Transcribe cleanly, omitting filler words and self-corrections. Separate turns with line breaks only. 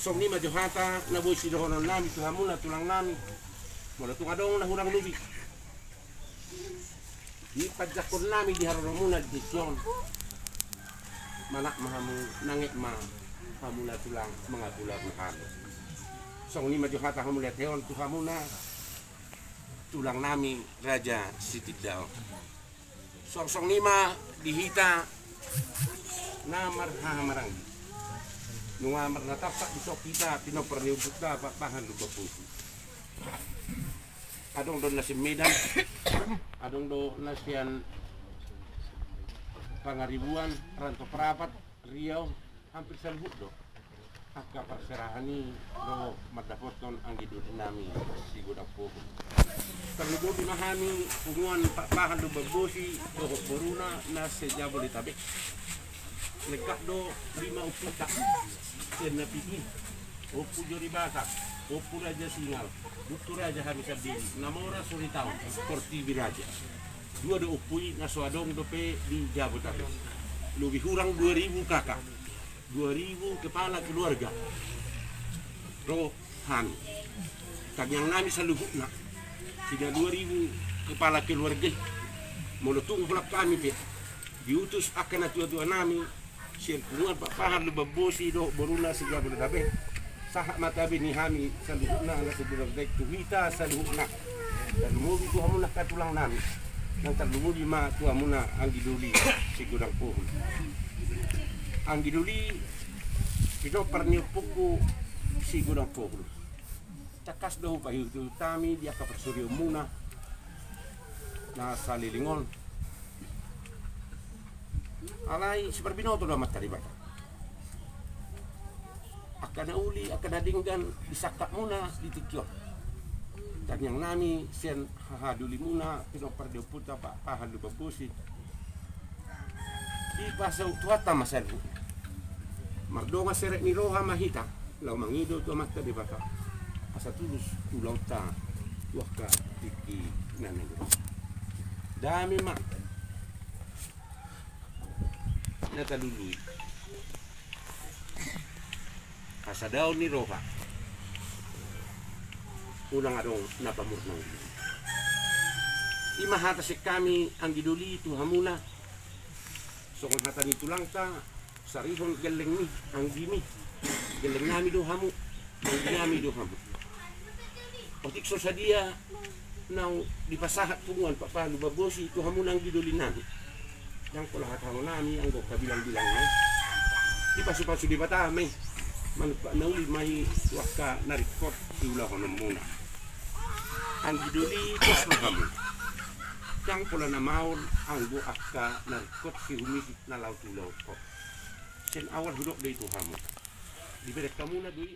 Song lima johata na boy si dohonon nami tuhamu na tulang nami. Mula tungadong na hurang lubi. Di padjakon nami di haroromuna di tisyon. Manak mahamu nangit ma hamu na tulang mga tulang mahalo. Song lima johata hamu lihat heon tuhamu na tulang nami Raja Sitidao. Song lima dihita na marhamarang. Nunga marnatapak bisok kita pinoperniubut na papahan lubapusi. Adong do nasi Medan, adong do nasian Pangaribuan, Ranto Perapat, Riau, hampir salhut do. Akka perserahani do madapoton ang gidud nami sigurang po. Terlubo dimahami hubungan papahan lubapusi do boruna na Jabodetabek. Legak do 5 upita sen napiki opu jori bata opu Raja Singal Duktu Raja Hamisabdin Namora Suritau Porti Biraja dua do upui na suadong dope di Jabodetabek lebih kurang 2000 kakak 2000 kepala keluarga rohan kagyang nami sa luhut na sida 2000 kepala keluarga mulutung ulap kami pe diutus akan na tua-tua nami siyan kunguan papahan lubabosi do boruna sa Jabodetabek sahak matabi ni hami sa luhut na ala sa Jabodetabek tuhita sa luhut na dan lumubi tuha muna katulang nami nang terlumubi ma tuha muna ang giduli sigurang pohon ang giduli ito perniupuku sigurang pohon cakas do pahiu tu tami dia kapersuryo muna na sa lilingon alay si Barbinoto na mataribata akan uli akan adinggan disakak muna di tikyon dan yang nami sen hahaduli muna pinopar deputa pak pahan lubabusi di pasau tuata masalu mardonga seret ni roha mahita lau mangido tu mata di bata asa tulus tulau ta tuaka tiki nanengro dami mak natalului asa daun ni roha ulang adong napamurnang imahata si kami ang giduli tuhamuna sokon hata ni tulang ta sarihon geleng ni ang gimi geleng nami do hamu ang gimi do hamu otik so sadia nau dipasahat punguan papalu babosi tuhamuna ang giduli nami yang pula hatang nami ang kabilang-bilang na di pasu-pasu di bata may manupa nauli may waka narikot siula ko muna ang giduli tos na kami yang pula na maon ang buak ka narikot si humisip na laut-laut ko sen awal hudok do itu kamu di berek kamu na dui